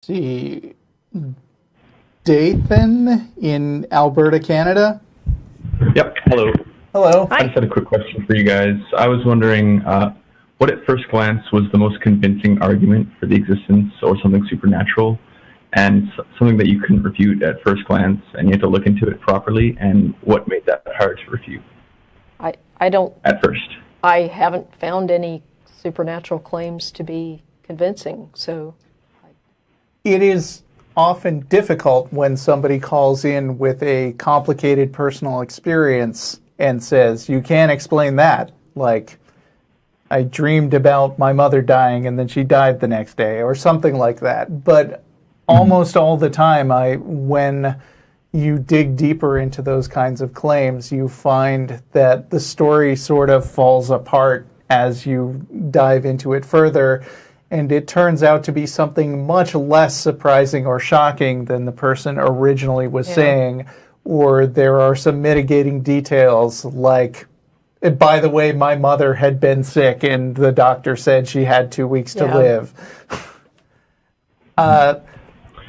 See, Dathan in Alberta, Canada. Yep. Hello. Hello. I just had a quick question for you guys. I was wondering what at first glance was the most convincing argument for the existence or something supernatural, and something that you couldn't refute at first glance and you had to look into it properly, and what made that hard to refute? I don't... At first. I haven't found any supernatural claims to be convincing, so... It is often difficult when somebody calls in with a complicated personal experience and says, you can't explain that. Like, I dreamed about my mother dying and then she died the next day, or something like that. But almost all the time, when you dig deeper into those kinds of claims, you find that the story sort of falls apart as you dive into it further, and it turns out to be something much less surprising or shocking than the person originally was saying, or there are some mitigating details like, by the way, my mother had been sick and the doctor said she had 2 weeks to live.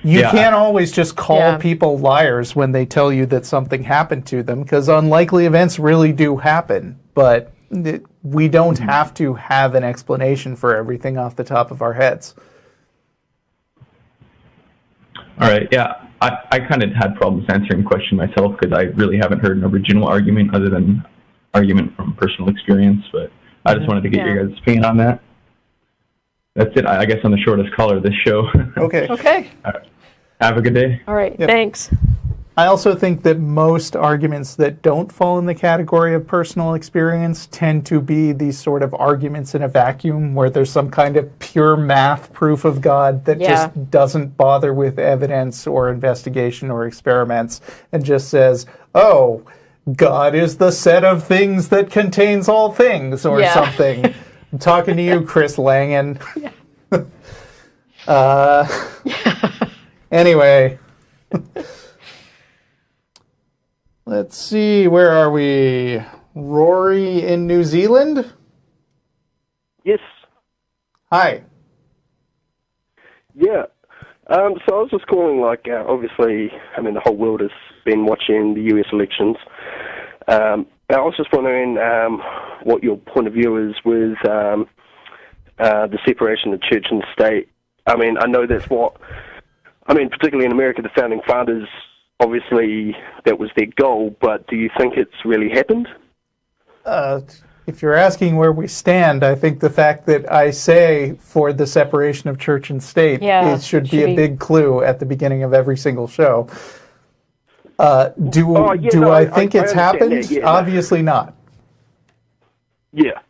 You can't always just call people liars when they tell you that something happened to them, because unlikely events really do happen, but we don't have to have an explanation for everything off the top of our heads. All right, yeah. I kind of had problems answering the question myself because I really haven't heard an original argument other than argument from personal experience, but I just wanted to get your guys' opinion on that. That's it. I guess I'm the shortest caller of this show. Okay. Okay. All right. Have a good day. All right, thanks. I also think that most arguments that don't fall in the category of personal experience tend to be these sort of arguments in a vacuum where there's some kind of pure math proof of God that just doesn't bother with evidence or investigation or experiments and just says, oh, God is the set of things that contains all things, or something. I'm talking to you, Chris Langan. Anyway. Let's see, where are we? Rory in New Zealand? Yes. Hi. Yeah. So I was just calling, obviously, the whole world has been watching the US elections. I was just wondering what your point of view is with the separation of church and state. I know that's particularly in America, the founding fathers, obviously, that was their goal, but do you think it's really happened? If you're asking where we stand, I think the fact that I say for the separation of church and state it should be a big clue at the beginning of every single show. Do I think it's happened? That, Obviously not. Yeah.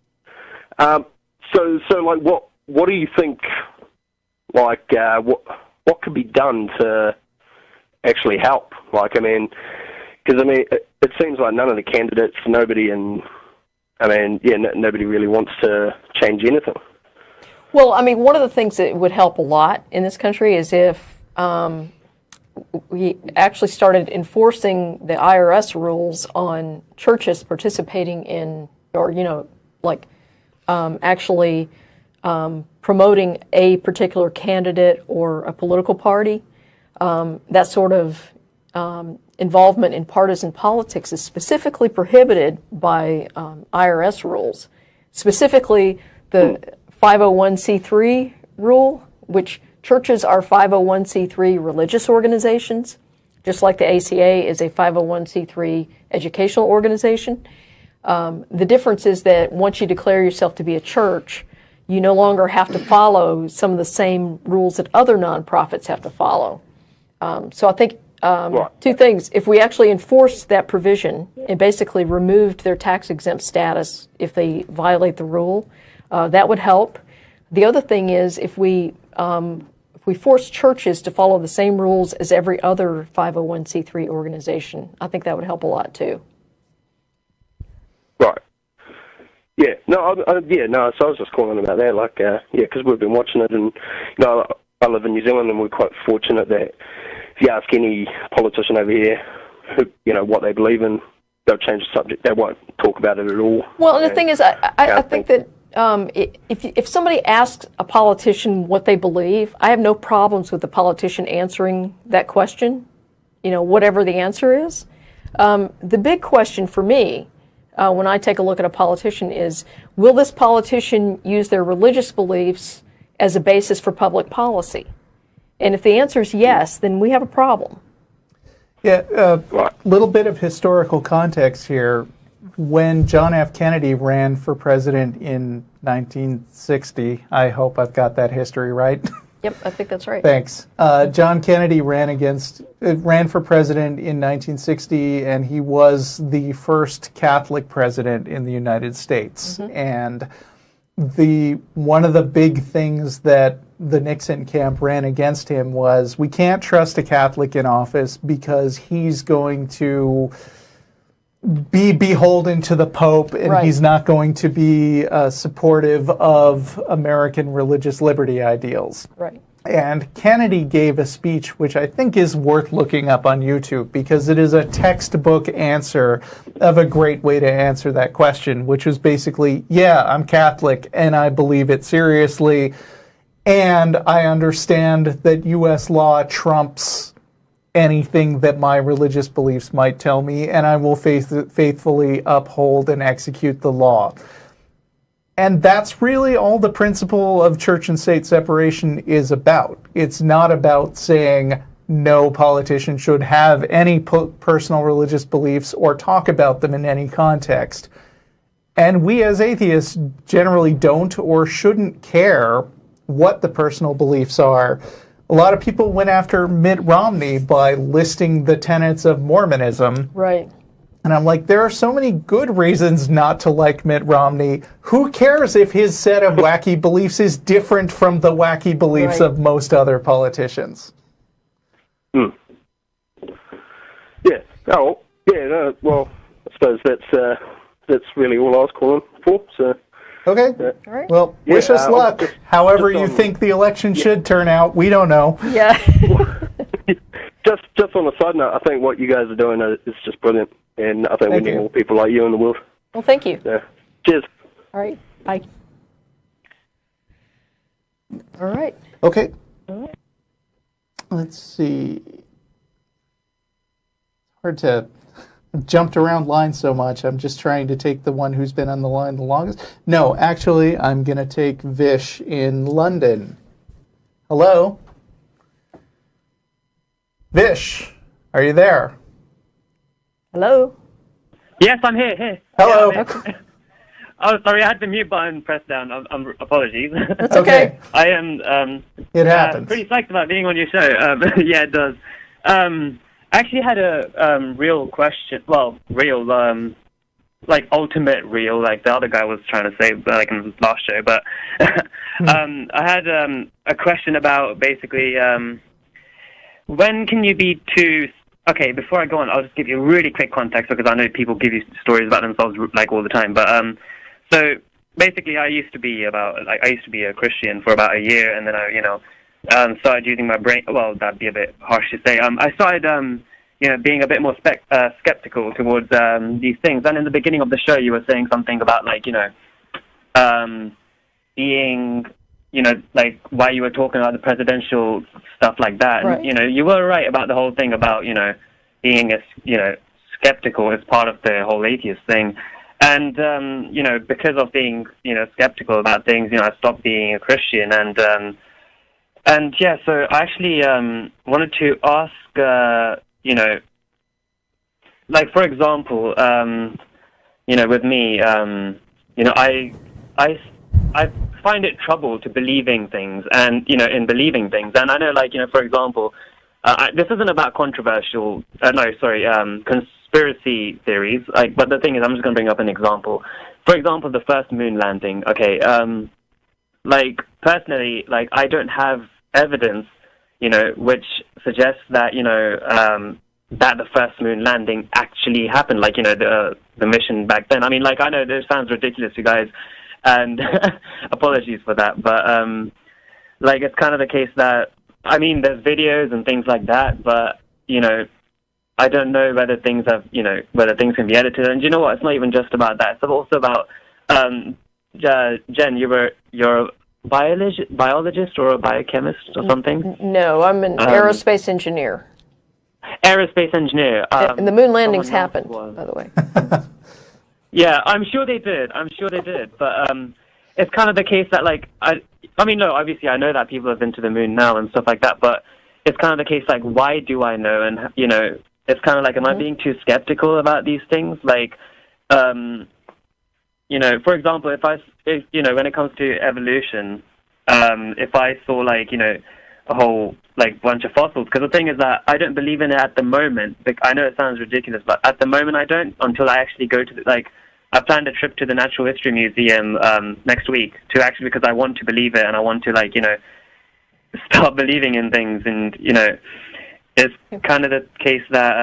So what do you think, what could be done to actually help? Because it seems like none of the candidates, nobody really wants to change anything. Well, one of the things that would help a lot in this country is if we actually started enforcing the IRS rules on churches participating in, or, actually promoting a particular candidate or a political party. That sort of involvement in partisan politics is specifically prohibited by IRS rules. Specifically, the 501c3 rule, which churches are 501c3 religious organizations, just like the ACA is a 501c3 educational organization. The difference is that once you declare yourself to be a church, you no longer have to follow some of the same rules that other nonprofits have to follow. So I think two things. If we actually enforced that provision and basically removed their tax-exempt status if they violate the rule, that would help. The other thing is if we force churches to follow the same rules as every other 501c3 organization, I think that would help a lot too. Right. Yeah. No. So I was just calling about that. Because we've been watching it, and I live in New Zealand, and we're quite fortunate that if you ask any politician over here, what they believe in, they'll change the subject. They won't talk about it at all. Well, and the thing is, I think that if somebody asks a politician what they believe, I have no problems with the politician answering that question, whatever the answer is. The big question for me, when I take a look at a politician, is will this politician use their religious beliefs as a basis for public policy? And if the answer is yes, then we have a problem. Yeah, a little bit of historical context here. When John F. Kennedy ran for president in 1960, I hope I've got that history right. Yep, I think that's right. Thanks. John Kennedy ran for president in 1960, and he was the first Catholic president in the United States. Mm-hmm. And one of the big things that the Nixon camp ran against him was, we can't trust a Catholic in office because he's going to be beholden to the Pope, and right. He's not going to be supportive of American religious liberty ideals. Right. And Kennedy gave a speech which I think is worth looking up on YouTube, because it is a textbook answer of a great way to answer that question, which was basically, yeah, I'm Catholic and I believe it seriously, and I understand that U.S. law trumps anything that my religious beliefs might tell me, and I will faithfully uphold and execute the law. And that's really all the principle of church and state separation is about. It's not about saying no politician should have any personal religious beliefs or talk about them in any context. And we as atheists generally don't or shouldn't care what the personal beliefs are. A lot of people went after Mitt Romney by listing the tenets of Mormonism. Right. And I'm like, there are so many good reasons not to like Mitt Romney. Who cares if his set of wacky beliefs is different from the wacky beliefs of most other politicians? Hmm. Yeah. Oh, yeah. No, well, I suppose that's really all I was calling for. So. Okay. All right. Well, wish us luck. However you think the election should turn out, we don't know. Yeah. just on a side note, I think what you guys are doing is just brilliant, and I think we need more people like you in the world. Well, thank you. Yeah. Cheers. All right. Bye. All right. Okay. All right. Let's see. Hard to... I've jumped around lines so much, I'm just trying to take the one who's been on the line the longest. No, actually, I'm going to take Vish in London. Hello? Vish, are you there? Hello? Yes, I'm here. Hello. Yeah, I'm here. Oh, sorry, I had the mute button pressed down. Apologies. That's okay. I am it happens. Pretty psyched about being on your show. Yeah, it does. I actually had a real question. Well, real, like ultimate real, like the other guy was trying to say, like in the last show. But I had a question about basically when can you be too. Okay, before I go on, I'll just give you a really quick context because I know people give you stories about themselves like all the time. But so basically, I used to be a Christian for about a year, and then I started using my brain. Well, that'd be a bit harsh to say. I started, being a bit more skeptical towards these things. And in the beginning of the show, you were saying something about being, like why you were talking about the presidential stuff like that. Right. And, you were right about the whole thing about, being skeptical as part of the whole atheist thing. And, because of being, skeptical about things, I stopped being a Christian. And yeah, so I actually wanted to ask, like for example, with me, I find it trouble to believing things and in believing things. And I know, for example, this isn't about controversial, conspiracy theories. But the thing is, I'm just going to bring up an example. For example, the first moon landing. Okay, personally, I don't have evidence, which suggests that, that the first moon landing actually happened, the mission back then. I mean, I know this sounds ridiculous, you guys, and apologies for that, but, it's kind of the case that, I mean, there's videos and things like that, but, I don't know whether things have, whether things can be edited, and you know what, it's not even just about that, it's also about, Jen, you're a biologist or a biochemist or something? No, I'm an aerospace engineer. Aerospace engineer. And the moon landings happened, by the way. Yeah, I'm sure they did. But it's kind of the case that, like, I mean, no, obviously I know that people have been to the moon now and stuff like that, but it's kind of the case, like, why do I know? And, you know, it's kind of like, am I being too skeptical about these things? Like, you know, for example, if you know, when it comes to evolution, if I saw, like, you know, a whole, like, bunch of fossils, because the thing is that I don't believe in it at the moment. Like, I know it sounds ridiculous, but at the moment I don't, until I actually go to, I planned a trip to the Natural History Museum next week, because I want to believe it, and I want to, like, you know, start believing in things. And, you know, it's kind of the case that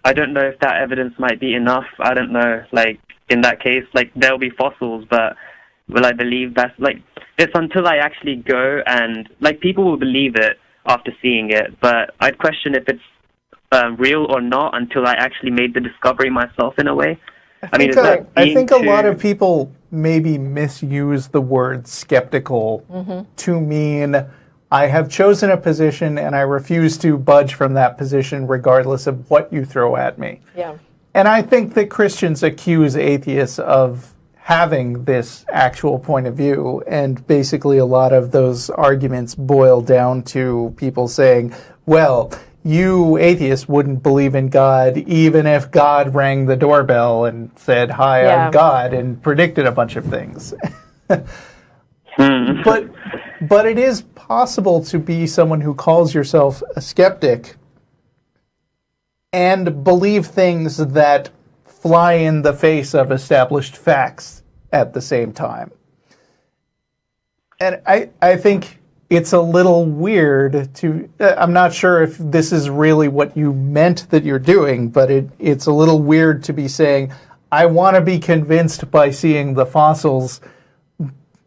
I don't know if that evidence might be enough. I don't know, like, in that case, like, there'll be fossils, but will I believe that's, like, it's until I actually go and, like, people will believe it after seeing it, but I'd question if it's real or not until I actually made the discovery myself, in a way. I think a lot of people maybe misuse the word skeptical to mean I have chosen a position and I refuse to budge from that position regardless of what you throw at me. Yeah. And I think that Christians accuse atheists of having this actual point of view, and basically a lot of those arguments boil down to people saying, well, you atheists wouldn't believe in God even if God rang the doorbell and said, hi, I'm God, and predicted a bunch of things. But it is possible to be someone who calls yourself a skeptic and believe things that fly in the face of established facts at the same time. And I think it's a little weird to, I'm not sure if this is really what you meant that you're doing, but it's a little weird to be saying, I want to be convinced by seeing the fossils,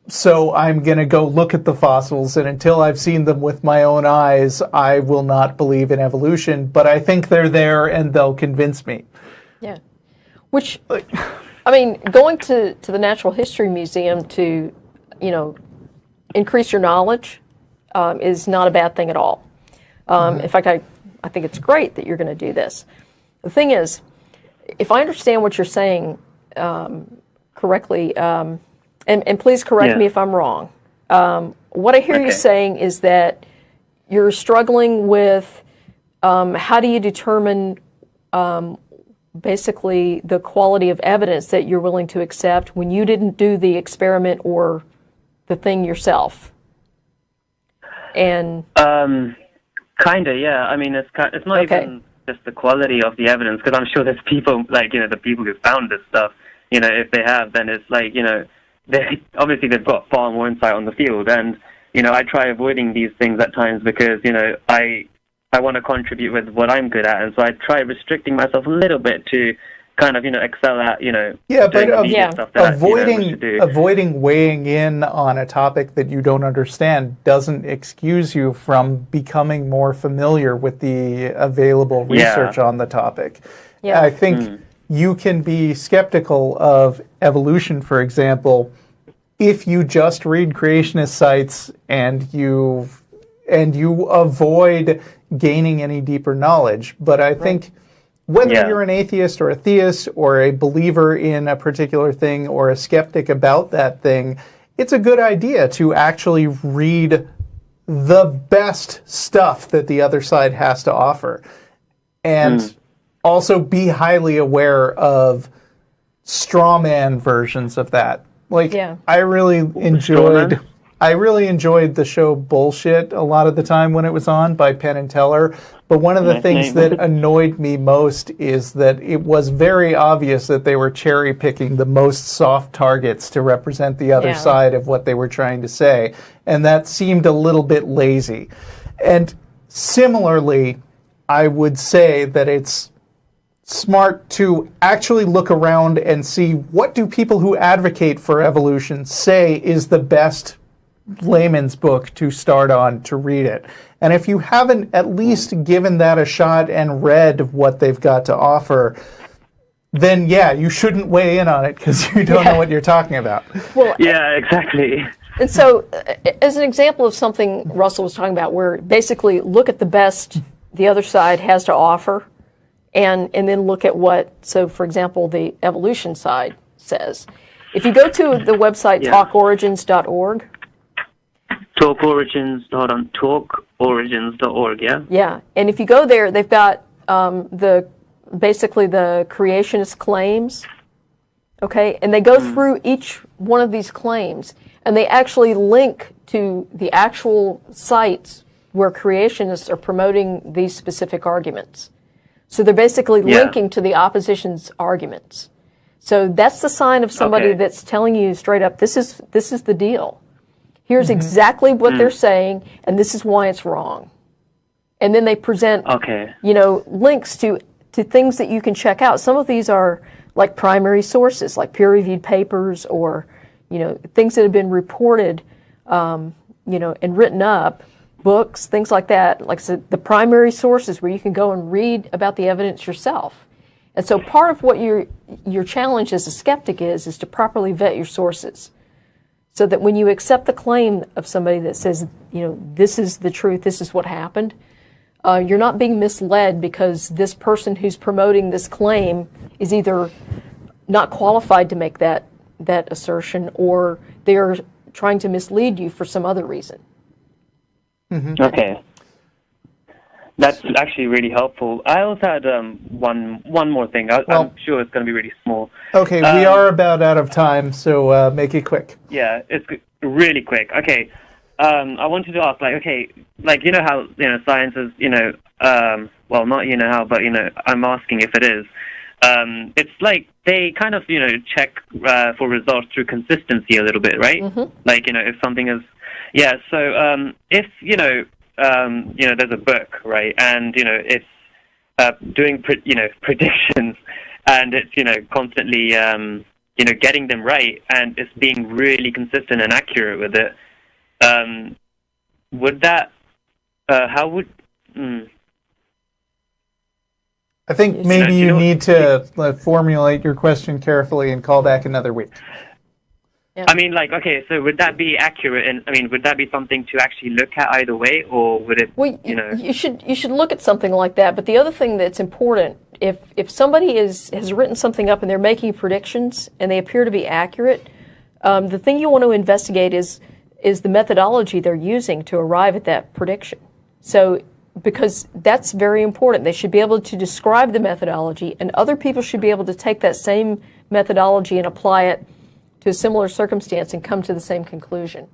so I'm going to go look at the fossils, and until I've seen them with my own eyes, I will not believe in evolution, but I think they're there and they'll convince me. Yeah. Which, I mean, going to the Natural History Museum to, you know, increase your knowledge is not a bad thing at all. In fact, I think it's great that you're going to do this. The thing is, if I understand what you're saying correctly, and please correct me if I'm wrong, what I hear you saying is that you're struggling with how do you determine basically the quality of evidence that you're willing to accept when you didn't do the experiment or the thing yourself. And kinda, yeah. I mean, it's not even just the quality of the evidence, because I'm sure there's people, like, you know, the people who found this stuff, you know, if they have, then it's like, you know, obviously they've got far more insight on the field, and, you know, I try avoiding these things at times because, you know, I want to contribute with what I'm good at, and so I try restricting myself a little bit to kind of, you know, excel at, you know, stuff that avoiding weighing in on a topic that you don't understand doesn't excuse you from becoming more familiar with the available research on the topic. Yeah. I think you can be skeptical of evolution, for example, if you just read creationist sites and you avoid gaining any deeper knowledge. But I think whether you're an atheist or a theist or a believer in a particular thing or a skeptic about that thing, it's a good idea to actually read the best stuff that the other side has to offer. And also be highly aware of straw man versions of that. Like, I really enjoyed the show Bullshit a lot of the time when it was on by Penn and Teller. But one of the things that annoyed me most is that it was very obvious that they were cherry picking the most soft targets to represent the other side of what they were trying to say. And that seemed a little bit lazy. And similarly, I would say that it's smart to actually look around and see what do people who advocate for evolution say is the best layman's book to start on to read it. And if you haven't at least given that a shot and read what they've got to offer, then yeah, you shouldn't weigh in on it because you don't know what you're talking about. Well, Yeah, exactly. and so, as an example of something Russell was talking about, where basically look at the best the other side has to offer, and then look at what, so for example, the evolution side says. If you go to the website talkorigins.org. Talkorigins.org, yeah? Yeah, and if you go there, they've got basically the creationist claims, okay? And they go through each one of these claims, and they actually link to the actual sites where creationists are promoting these specific arguments. So they're basically linking to the opposition's arguments. So that's the sign of somebody that's telling you straight up, this is the deal. Here's exactly what they're saying, and this is why it's wrong. And then they present, links to things that you can check out. Some of these are like primary sources, like peer-reviewed papers, or things that have been reported, and written up, books, things like that. Like I said, the primary sources where you can go and read about the evidence yourself. And so part of what your challenge as a skeptic is to properly vet your sources, so that when you accept the claim of somebody that says, this is the truth, this is what happened, you're not being misled because this person who's promoting this claim is either not qualified to make that assertion, or they're trying to mislead you for some other reason. Okay. That's actually really helpful. I also had one more thing. I'm sure it's going to be really small. Okay, we are about out of time, so make it quick. Yeah, it's really quick. Okay, I wanted to ask, how science is, well, not how, but I'm asking if it is. It's like they kind of check for results through consistency a little bit, right? Like if something is, So if there's a book, right, and it's doing predictions, and it's constantly getting them right, and it's being really consistent and accurate with it. Would that? How would? I think maybe you need to formulate your question carefully and call back another week. Yeah. I mean, so would that be accurate? And would that be something to actually look at either way, or would it? Well, you should look at something like that. But the other thing that's important, if somebody has written something up and they're making predictions and they appear to be accurate, the thing you want to investigate is the methodology they're using to arrive at that prediction. So, because that's very important, they should be able to describe the methodology, and other people should be able to take that same methodology and apply it to a similar circumstance and come to the same conclusion.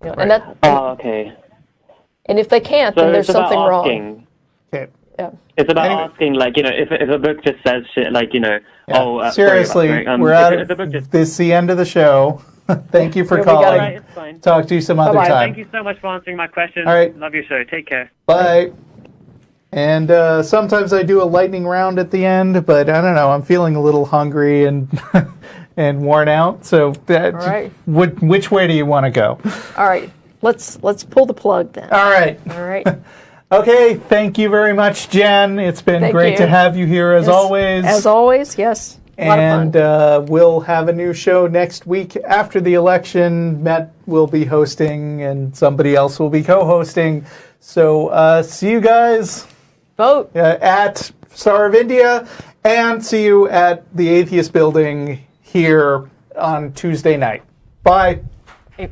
And that. Okay. And if they can't, then there's something wrong. Okay. Yeah. It's about asking, if a book just says shit, seriously, we're out. This is the end of the show. Thank you for calling. All right, it's fine. Talk to you some other time. Thank you so much for answering my questions. All right. Love your show. Take care. Bye. And sometimes I do a lightning round at the end, but I don't know. I'm feeling a little hungry and and worn out. So, right. Which way do you want to go? All right. Let's pull the plug then. All right. All right. Okay. Thank you very much, Jen. It's been great to have you here as always. As always, yes. And we'll have a new show next week after the election. Matt will be hosting, and somebody else will be co-hosting. So see you guys. Vote at Star of India, and see you at the Atheist Building here on Tuesday night. Bye. Hey.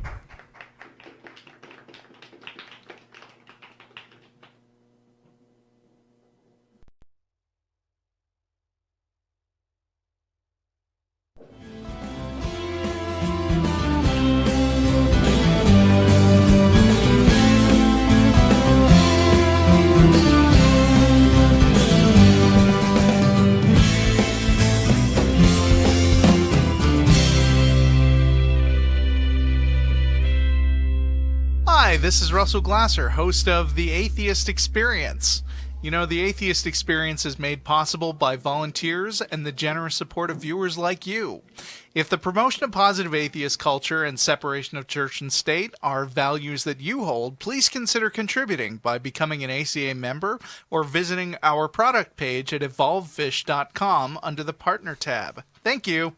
Hi, this is Russell Glasser, host of the Atheist Experience. You know, the Atheist Experience is made possible by volunteers and the generous support of viewers like you. If the promotion of positive atheist culture and separation of church and state are values that you hold, please consider contributing by becoming an ACA member or visiting our product page at evolvefish.com under the Partner tab. Thank you.